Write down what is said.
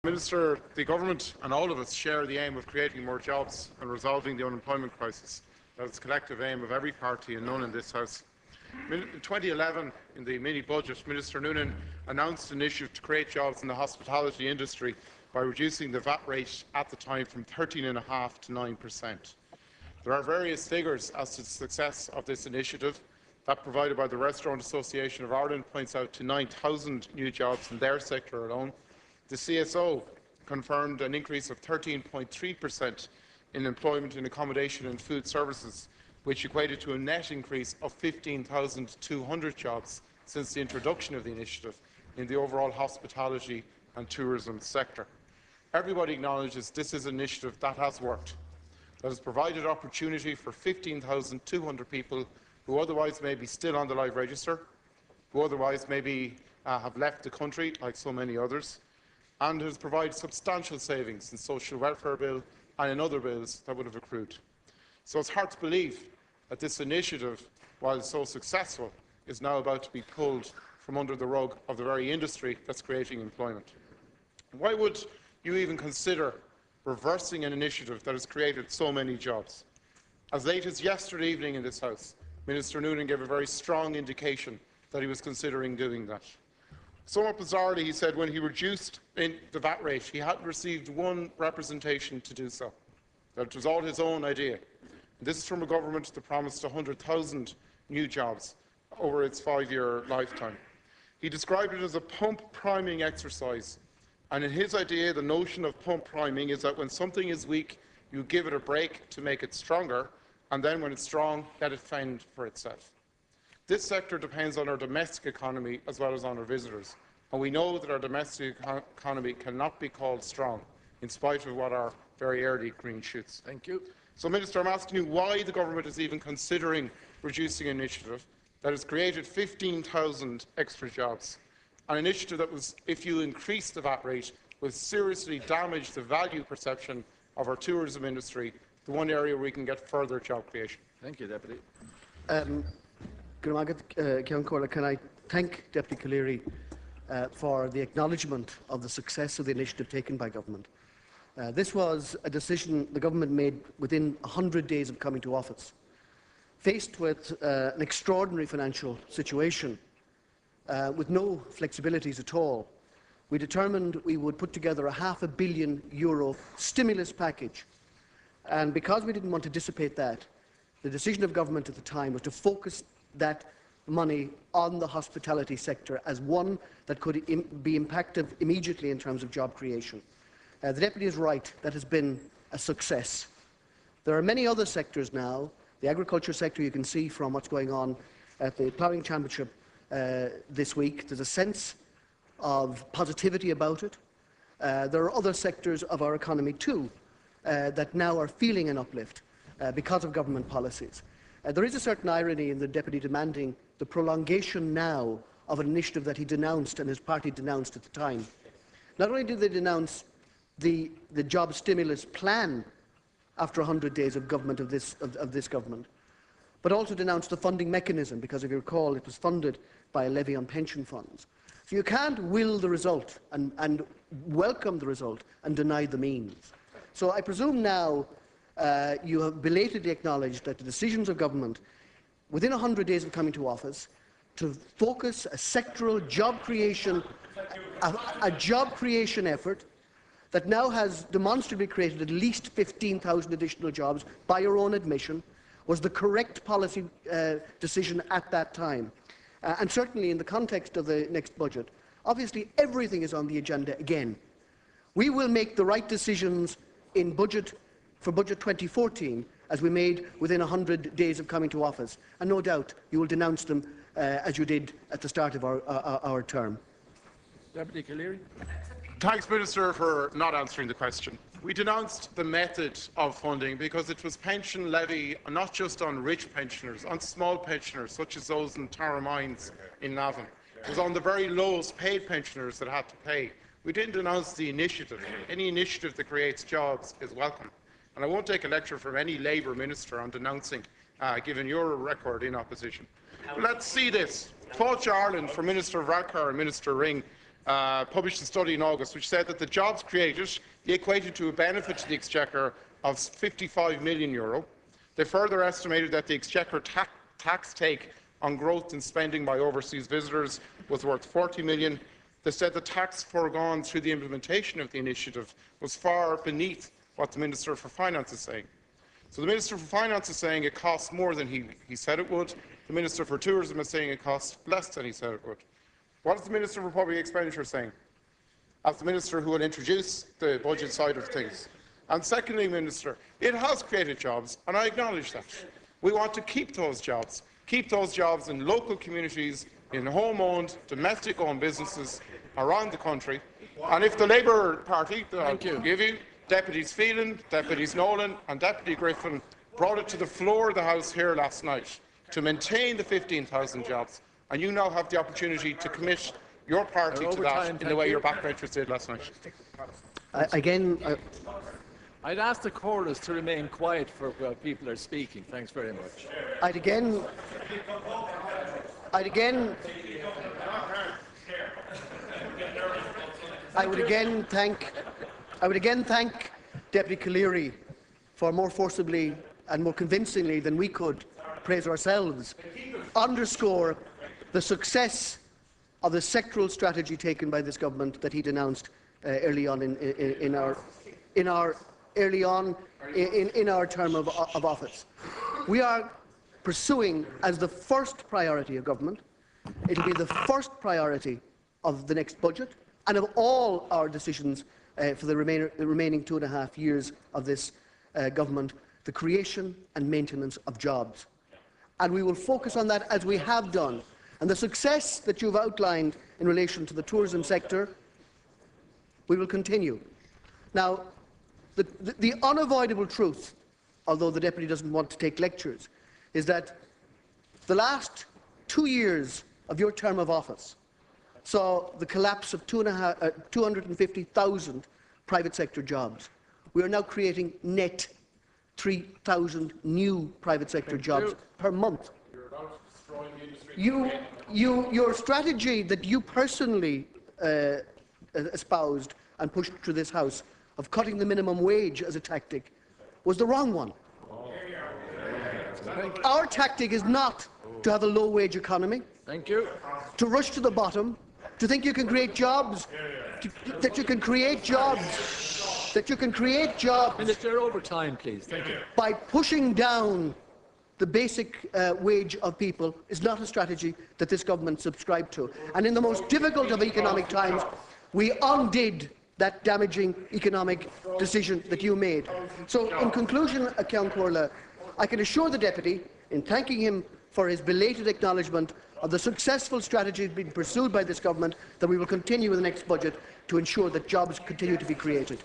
Minister, the Government and all of us share the aim of creating more jobs and resolving the unemployment crisis. That is the collective aim of every party and none in this House. In 2011, in the mini-budget, Minister Noonan announced an initiative to create jobs in the hospitality industry by reducing the VAT rate at the time from 13.5% to 9%. There are various figures as to the success of this initiative. That provided by the Restaurant Association of Ireland points out to 9,000 new jobs in their sector alone. The CSO confirmed an increase of 13.3% in employment in accommodation and food services, which equated to a net increase of 15,200 jobs since the introduction of the initiative in the overall hospitality and tourism sector. Everybody acknowledges this is an initiative that has worked, that has provided opportunity for 15,200 people who otherwise may be still on the live register, who otherwise maybe have left the country, like so many others, and has provided substantial savings in social welfare bill and in other bills that would have accrued. So it's hard to believe that this initiative, while so successful, is now about to be pulled from under the rug of the very industry that's creating employment. Why would you even consider reversing an initiative that has created so many jobs? As late as yesterday evening in this House, Minister Noonan gave a very strong indication that he was considering doing that. Somewhat bizarrely, he said when he reduced the VAT rate, he hadn't received one representation to do so, that it was all his own idea. And this is from a government that promised 100,000 new jobs over its 5-year lifetime. He described it as a pump priming exercise, and in his idea, the notion of pump priming is that when something is weak, you give it a break to make it stronger, and then when it's strong, let it fend for itself. This sector depends on our domestic economy as well as on our visitors, and we know that our domestic economy cannot be called strong, in spite of what are very early green shoots. Thank you. So, Minister, I'm asking you why the Government is even considering reducing an initiative that has created 15,000 extra jobs, an initiative that was, if you increase the VAT rate, will seriously damage the value perception of our tourism industry, the one area where we can get further job creation. Thank you, Deputy. Can I thank Deputy Calleary for the acknowledgement of the success of the initiative taken by Government. This was a decision the Government made within 100 days of coming to office. Faced with an extraordinary financial situation, with no flexibilities at all, we determined we would put together a €500 million stimulus package. And because we didn't want to dissipate that, the decision of Government at the time was to focus that money on the hospitality sector as one that could be impactful immediately in terms of job creation. The Deputy is right, that has been a success. There are many other sectors now. The agriculture sector, you can see from what's going on at the ploughing championship this week, there's a sense of positivity about it. There are other sectors of our economy too that now are feeling an uplift because of Government policies. There is a certain irony in the Deputy demanding the prolongation now of an initiative that he denounced and his party denounced at the time. Not only did they denounce the job stimulus plan after 100 days of government of this government, but also denounced the funding mechanism, because if you recall, it was funded by a levy on pension funds. So you can't will the result and welcome the result and deny the means. So I presume now you have belatedly acknowledged that the decisions of Government within 100 days of coming to office to focus a sectoral job creation, a job creation effort that now has demonstrably created at least 15,000 additional jobs by your own admission, was the correct policy decision at that time. And certainly in the context of the next budget, obviously everything is on the agenda again. We will make the right decisions in for budget 2014 as we made within 100 days of coming to office, and no doubt you will denounce them as you did at the start of our term. Deputy Calleary. Thanks, Minister, for not answering the question. We denounced the method of funding because it was pension levy not just on rich pensioners, on small pensioners such as those in Tara Mines in Navan. It was on the very lowest paid pensioners that had to pay. We didn't denounce the initiative. Any initiative that creates jobs is welcome. And I won't take a lecture from any Labour minister on denouncing, given your record in opposition. But let's see this. Fáilte Ireland for Minister Varadkar and Minister Ring published a study in August which said that the jobs created equated to a benefit to the Exchequer of €55 million. They further estimated that the Exchequer tax take on growth in spending by overseas visitors was worth €40 million. They said the tax foregone through the implementation of the initiative was far beneath what the Minister for Finance is saying. So the Minister for Finance is saying it costs more than he said it would. The Minister for Tourism is saying it costs less than he said it would. What is the Minister for Public Expenditure saying, as the Minister who will introduce the budget side of things? And secondly, Minister, it has created jobs, and I acknowledge that. We want to keep those jobs in local communities, in home-owned, domestic-owned businesses around the country. And if the Labour Party, I'll give you, Deputies Phelan, Deputies Nolan and Deputy Griffin brought it to the floor of the House here last night to maintain the 15,000 jobs, and you now have the opportunity to commit your party to that in the way your backbenchers did last night. I'd ask the chorus to remain quiet while people are speaking. Thanks very much. I'd again thank Deputy Calleary for more forcibly and more convincingly than we could praise ourselves, underscore the success of the sectoral strategy taken by this government that he denounced early on in our term of office. We are pursuing as the first priority of government. It will be the first priority of the next budget and of all our decisions for the remaining 2.5 years of this government, the creation and maintenance of jobs. And we will focus on that as we have done. And the success that you've outlined in relation to the tourism sector, we will continue. Now, the unavoidable truth, although the Deputy doesn't want to take lectures, is that the last 2 years of your term of office saw the collapse of 250,000 private sector jobs. We are now creating net 3,000 new private sector jobs per month. Your strategy that you personally espoused and pushed through this House of cutting the minimum wage as a tactic was the wrong one. Our tactic is not to have a low-wage economy, to rush to the bottom, to think you can create jobs, that you can create jobs, Minister, over time, please. Thank you. By pushing down the basic wage of people is not a strategy that this government subscribed to. And in the most difficult of economic times, we undid that damaging economic decision that you made. So, in conclusion, Ceann Comhairle, I can assure the Deputy, in thanking him for his belated acknowledgement of the successful strategies being pursued by this government, that we will continue in the next budget to ensure that jobs continue to be created.